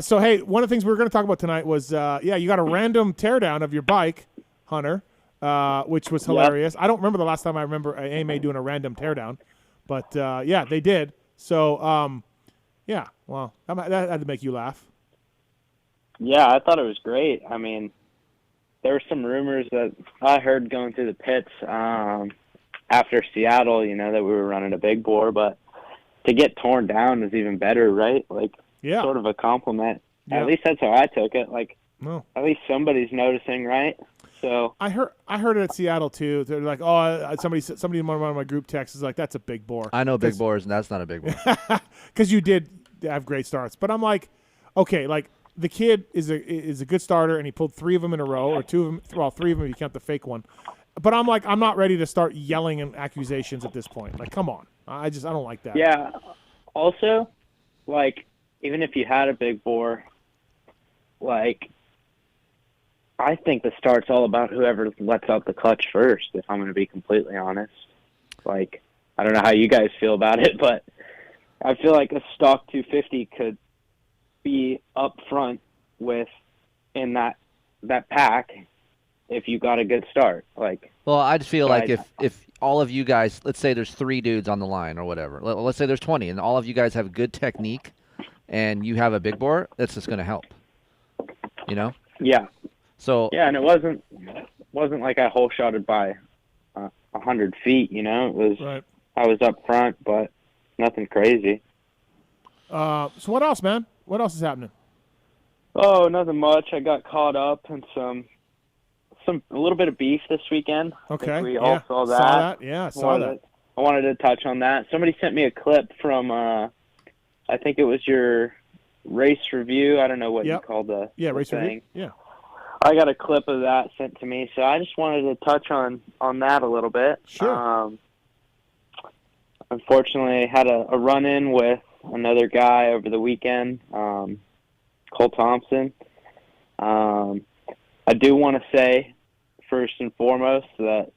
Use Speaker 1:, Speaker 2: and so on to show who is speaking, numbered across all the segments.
Speaker 1: So, hey, one of the things we were going to talk about tonight was, you got a random teardown of your bike, Hunter, which was
Speaker 2: Yep.
Speaker 1: hilarious. I don't remember the last time I remember AMA doing a random teardown, but they did. So, well, that had to make you laugh.
Speaker 2: Yeah, I thought it was great. I mean, there were some rumors that I heard going through the pits after Seattle, that we were running a big bore, but to get torn down is even better, right? Like, sort of a compliment.
Speaker 1: Yeah.
Speaker 2: At least that's how I took it. Like,
Speaker 1: No.
Speaker 2: at least somebody's noticing, right? So
Speaker 1: I heard it at Seattle too. They're like, oh, somebody in one of my group texts is like, that's a big bore.
Speaker 3: I know big bores, and that's not a big bore.
Speaker 1: Because you did have great starts, but I'm like, okay, like the kid is a good starter, and he pulled 3 of them in a row, or 2 of them. Well, 3 of them if you count the fake one. But I'm like, I'm not ready to start yelling and accusations at this point. Like, come on, I don't like that.
Speaker 2: yeah. Also, like, even if you had a big bore, like, I think the start's all about whoever lets out the clutch first, if I'm going to be completely honest. Like, I don't know how you guys feel about it, but I feel like a stock 250 could be up front in that pack if you got a good start. Like,
Speaker 3: well, I just feel like if all of you guys, let's say there's 3 dudes on the line or whatever. Let's say there's 20, and all of you guys have good technique, and you have a big bore, that's just going to help.
Speaker 2: Yeah.
Speaker 3: So
Speaker 2: yeah, and it wasn't like I hole shotted by 100 feet. It was
Speaker 1: right.
Speaker 2: I was up front, but nothing crazy.
Speaker 1: So what else, man? What else is happening?
Speaker 2: Oh, nothing much. I got caught up in a little bit of beef this weekend.
Speaker 1: Okay,
Speaker 2: I think we all saw that.
Speaker 1: Saw that. Yeah, saw that.
Speaker 2: I wanted to touch on that. Somebody sent me a clip from I think it was your race review. I don't know what you call the
Speaker 1: race
Speaker 2: thing.
Speaker 1: review. Yeah.
Speaker 2: I got a clip of that sent to me, so I just wanted to touch on that a little bit.
Speaker 1: Sure.
Speaker 2: Unfortunately, I had a run-in with another guy over the weekend, Cole Thompson. I do want to say, first and foremost, that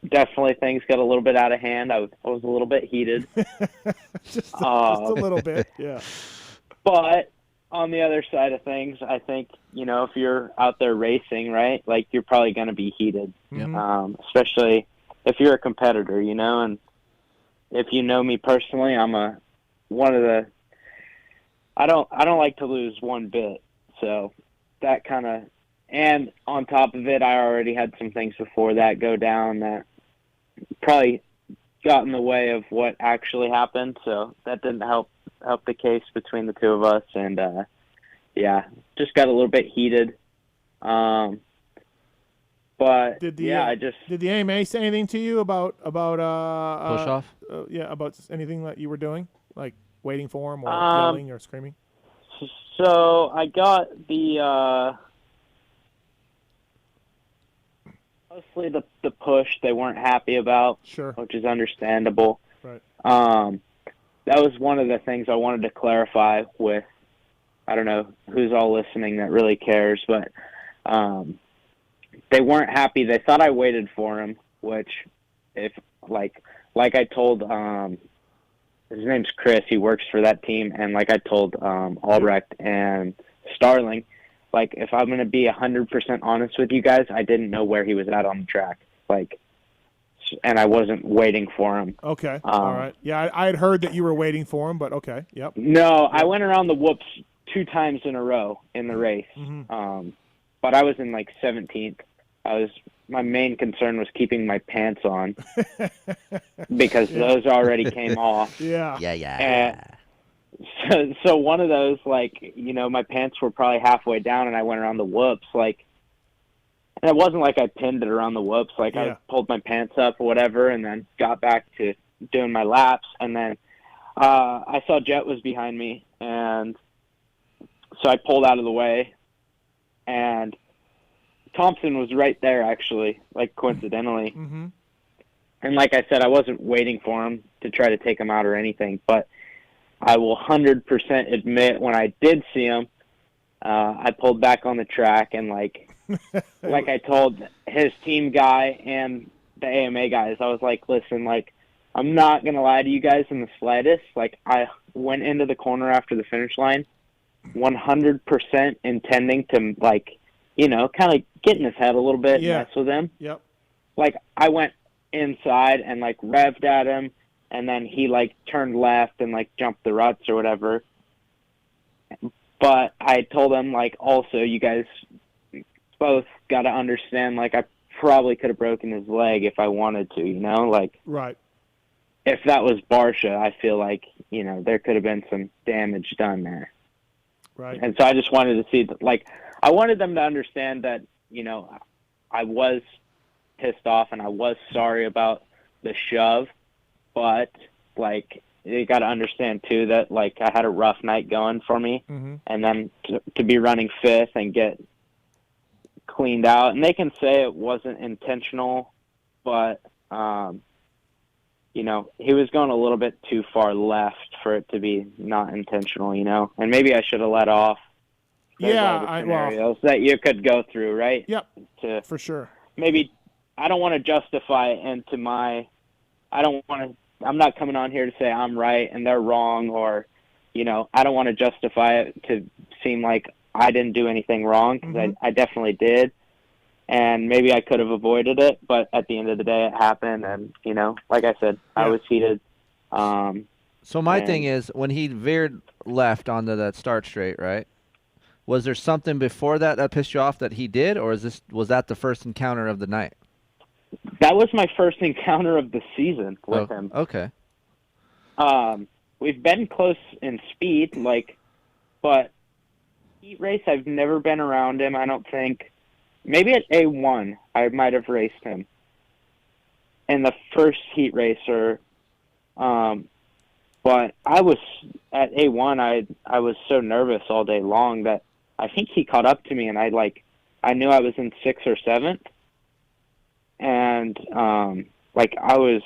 Speaker 2: definitely things got a little bit out of hand. I was a little bit heated.
Speaker 1: just a little bit, yeah.
Speaker 2: But on the other side of things, I think, if you're out there racing, right, like, you're probably going to be heated, especially if you're a competitor, and if you know me personally, I'm I don't like to lose one bit. So that kind of, and on top of it, I already had some things before that go down that probably got in the way of what actually happened. So that didn't help the case between the two of us, and just got a little bit heated. But
Speaker 1: did the AMA say anything to you about push
Speaker 3: off?
Speaker 1: About anything that you were doing, like waiting for him or yelling or screaming?
Speaker 2: So I got the mostly the push they weren't happy about,
Speaker 1: sure,
Speaker 2: which is understandable.
Speaker 1: Right.
Speaker 2: That was one of the things I wanted to clarify with. I don't know who's all listening that really cares, but they weren't happy. They thought I waited for him, which, if like I told, his name's Chris. He works for that team, and like I told Albrecht and Starling, like, if I'm going to be 100% honest with you guys, I didn't know where he was at on the track, like, and I wasn't waiting for him.
Speaker 1: Okay, all right. Yeah, I had heard that you were waiting for him, but okay, yep.
Speaker 2: No, I went around the whoops 2 times in a row in the race, but I was in, like, 17th. My main concern was keeping my pants on because those already came off.
Speaker 1: Yeah.
Speaker 2: So one of those, like, my pants were probably halfway down, and I went around the whoops, like, and it wasn't like I pinned it around the whoops. Like, I pulled my pants up or whatever, and then got back to doing my laps, and then I saw Jet was behind me, and so I pulled out of the way, and Thompson was right there, actually, like, coincidentally.
Speaker 1: Mm-hmm.
Speaker 2: And like I said, I wasn't waiting for him to try to take him out or anything, but I will 100% admit when I did see him, I pulled back on the track, and like I told his team guy and the AMA guys, I was like, listen, like, I'm not going to lie to you guys in the slightest. Like, I went into the corner after the finish line 100% intending to, like, you know, kind of get in his head a little bit, mess with him.
Speaker 1: Yep.
Speaker 2: Like, I went inside and, like, revved at him, and then he, like, turned left and, like, jumped the ruts or whatever. But I told him, like, also, you guys both got to understand, like, I probably could have broken his leg if I wanted to, you know? Like,
Speaker 1: Right.
Speaker 2: if that was Barsha, I feel like, you know, there could have been some damage done there.
Speaker 1: Right.
Speaker 2: And so I just wanted to see, like, I wanted them to understand that, you know, I was pissed off and I was sorry about the shove, but, like, you got to understand, too, that, like, I had a rough night going for me, and then to be running fifth and get cleaned out. And they can say it wasn't intentional, but, you know, he was going a little bit too far left for it to be not intentional, you know? And maybe I should have let off. There's all the scenarios that you could go through, right?
Speaker 1: Yep,
Speaker 2: to
Speaker 1: for sure.
Speaker 2: Maybe I don't want to justify it into my – I'm not coming on here to say I'm right and they're wrong, or, you know, I don't want to justify it to seem like I didn't do anything wrong, because I definitely did. And maybe I could have avoided it, but at the end of the day, it happened. And, you know, like I said, I was heated.
Speaker 3: So my thing is, when he veered left onto that start straight, right, was there something before that pissed you off that he did, or was that the first encounter of the night?
Speaker 2: That was my first encounter of the season with him.
Speaker 3: Okay.
Speaker 2: We've been close in speed, like, but heat race, I've never been around him, I don't think. Maybe at A1, I might have raced him in the first heat race, but I was at A1. I was so nervous all day long that I think he caught up to me, and I knew I was in 6th or 7th, and like, I was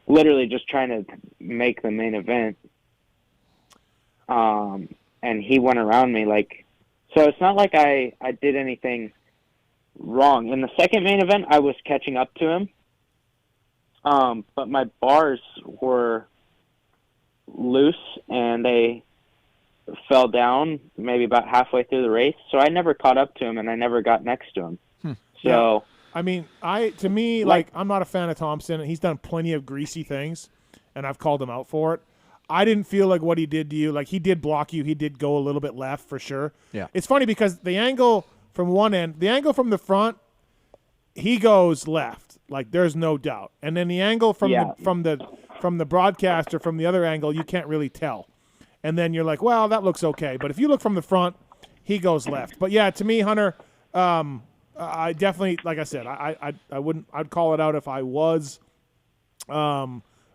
Speaker 2: literally just trying to make the main event, and he went around me, like, so it's not like I did anything wrong. In the second main event, I was catching up to him, but my bars were loose and they fell down maybe about halfway through the race, so I never caught up to him and I never got next to him. So
Speaker 1: I mean, to me, like, I'm not a fan of Thompson, and he's done plenty of greasy things, and I've called him out for it. I didn't feel like what he did to you, like, he did block you, he did go a little bit left for sure.
Speaker 3: Yeah.
Speaker 1: It's funny because the angle from one end, the angle from the front, he goes left, like, there's no doubt. And then the angle from the broadcaster, from the other angle, you can't really tell. And then you're like, well, that looks okay. But if you look from the front, he goes left. But yeah, to me, Hunter, I definitely, like I said, I'd call it out if I was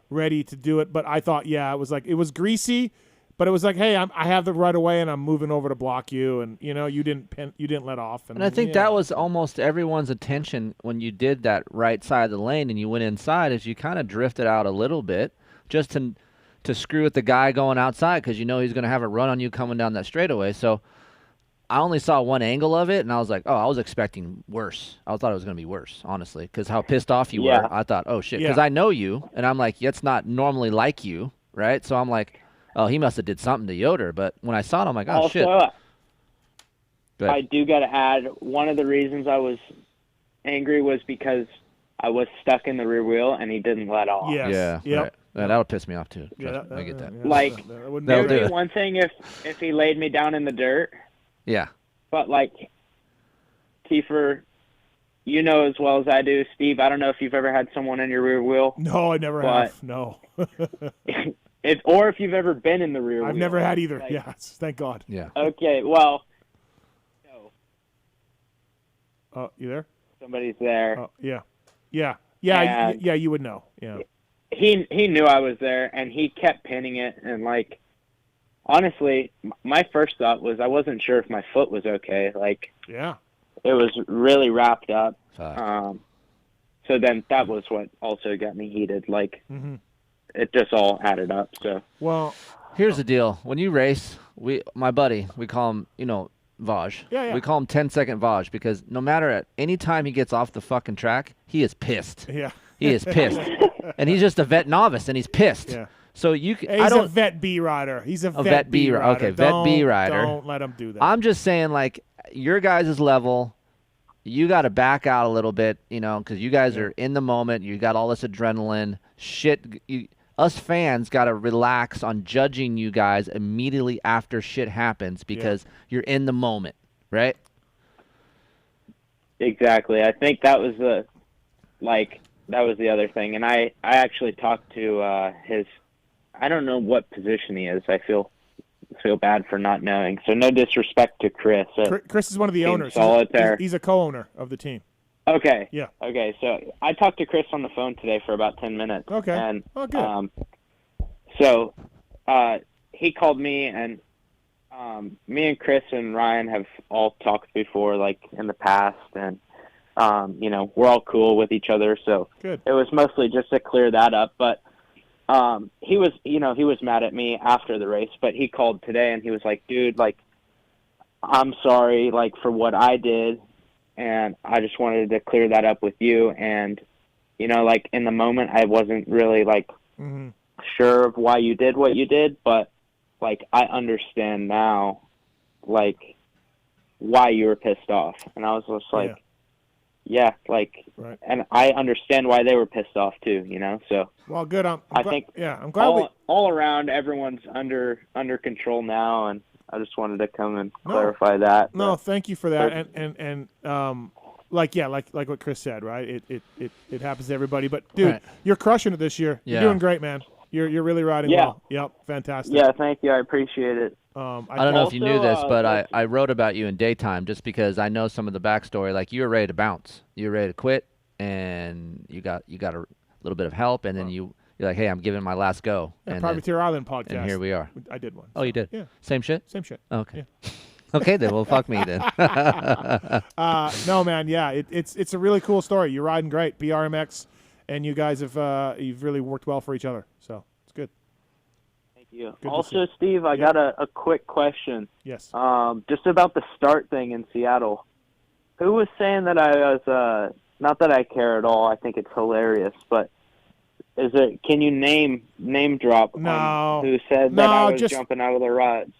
Speaker 1: ready to do it. But I thought, yeah, it was greasy. But it was like, hey, I have the right of way, and I'm moving over to block you, and, you know, you didn't let off.
Speaker 3: And I think that was almost everyone's attention when you did that right side of the lane and you went inside, is you kind of drifted out a little bit just to screw with the guy going outside, because you know he's going to have a run on you coming down that straightaway. So I only saw one angle of it, and I was like, oh, I was expecting worse. I thought it was going to be worse, honestly, because how pissed off you were. I thought, oh, shit, because I know you, and I'm like, it's not normally like you, right? So I'm like, oh, he must have did something to Yoder. But when I saw it, I'm like, oh, shit.
Speaker 2: I do got to add, one of the reasons I was angry was because I was stuck in the rear wheel and he didn't let off.
Speaker 1: Yes.
Speaker 3: Yeah.
Speaker 1: Yep.
Speaker 3: Right. Yeah, that would piss me off, too. I get that.
Speaker 2: Like,
Speaker 1: that'll
Speaker 2: there'd be one thing if he laid me down in the dirt.
Speaker 3: Yeah.
Speaker 2: But, like, Kiefer, you know as well as I do, Steve, I don't know if you've ever had someone in your rear wheel.
Speaker 1: No, I never have. No.
Speaker 2: Or if you've ever been in the rear wheel.
Speaker 1: I've never had either.
Speaker 2: Like,
Speaker 1: yes, thank God.
Speaker 3: Yeah.
Speaker 2: Okay, well.
Speaker 1: Oh, you there?
Speaker 2: Somebody's there.
Speaker 1: Oh, yeah. Yeah, you would know. Yeah.
Speaker 2: He knew I was there, and he kept pinning it. And, like, honestly, my first thought was I wasn't sure if my foot was okay. Like,
Speaker 1: yeah,
Speaker 2: it was really wrapped up.
Speaker 3: Fuck.
Speaker 2: So then that was what also got me heated. Like, it just all added up. So,
Speaker 1: well,
Speaker 3: here's the deal: when you race, my buddy, we call him, Vaj.
Speaker 1: Yeah.
Speaker 3: We call him 10-second Vaj, because no matter at any time he gets off the fucking track, he is pissed.
Speaker 1: Yeah.
Speaker 3: He is pissed, and he's just a vet novice, and he's pissed.
Speaker 1: Yeah.
Speaker 3: So you,
Speaker 1: Hey, he's a vet B rider. He's a vet B rider.
Speaker 3: Okay, vet B rider.
Speaker 1: Don't let him do that.
Speaker 3: I'm just saying, like, your guys' level, you got to back out a little bit, you know, because you guys are in the moment. You got all this adrenaline. Shit, us fans got to relax on judging you guys immediately after shit happens because you're in the moment, right?
Speaker 2: Exactly. I think that was the other thing. And I actually talked to his. I don't know what position he is. I feel bad for not knowing. So no disrespect to Chris.
Speaker 1: Chris is one of the owners.
Speaker 2: Solitaire.
Speaker 1: He's a co-owner of the team.
Speaker 2: Okay.
Speaker 1: Yeah.
Speaker 2: Okay. So I talked to Chris on the phone today for about 10 minutes.
Speaker 1: Okay.
Speaker 2: And
Speaker 1: good.
Speaker 2: So he called me, and me and Chris and Ryan have all talked before, like in the past, and you know, we're all cool with each other. So
Speaker 1: good.
Speaker 2: It was mostly just to clear that up, but. He was mad at me after the race, but he called today and he was like, dude, like, I'm sorry, like, for what I did. And I just wanted to clear that up with you. And, you know, like, in the moment, I wasn't really, like, sure of why you did what you did, but, like, I understand now, like, why you were pissed off. And I was just like, like,
Speaker 1: right.
Speaker 2: And I understand why they were pissed off too, you know. So
Speaker 1: well, good. I'm glad
Speaker 2: all around everyone's under control now, and I just wanted to come and clarify that.
Speaker 1: No, thank you for that. And like what Chris said, right? It happens to everybody. But dude, you're crushing it this year.
Speaker 3: Yeah.
Speaker 1: You're doing great, man. You're really riding well. Yep, fantastic.
Speaker 2: Yeah, thank you. I appreciate it.
Speaker 3: I don't know if you knew this, but I wrote about you in Daytime just because I know some of the backstory. Like, you were ready to bounce. You were ready to quit, and you got a little bit of help, and then you're like, hey, I'm giving my last go.
Speaker 1: Yeah, Privateer Island podcast.
Speaker 3: And here we are.
Speaker 1: I did one.
Speaker 3: Oh, you did?
Speaker 1: Yeah.
Speaker 3: Same shit?
Speaker 1: Same shit.
Speaker 3: Okay.
Speaker 1: Yeah.
Speaker 3: Okay, then. Well, fuck me then.
Speaker 1: No, man. Yeah, it's a really cool story. You're riding great. BRMX, and you guys have you've really worked well for each other. So it's good.
Speaker 2: You.
Speaker 1: Good
Speaker 2: also, Steve, I got a quick question.
Speaker 1: Yes.
Speaker 2: Just about the start thing in Seattle. Who was saying that I was, not that I care at all, I think it's hilarious, but can you name drop
Speaker 1: no,
Speaker 2: who said that I was jumping out of the ruts?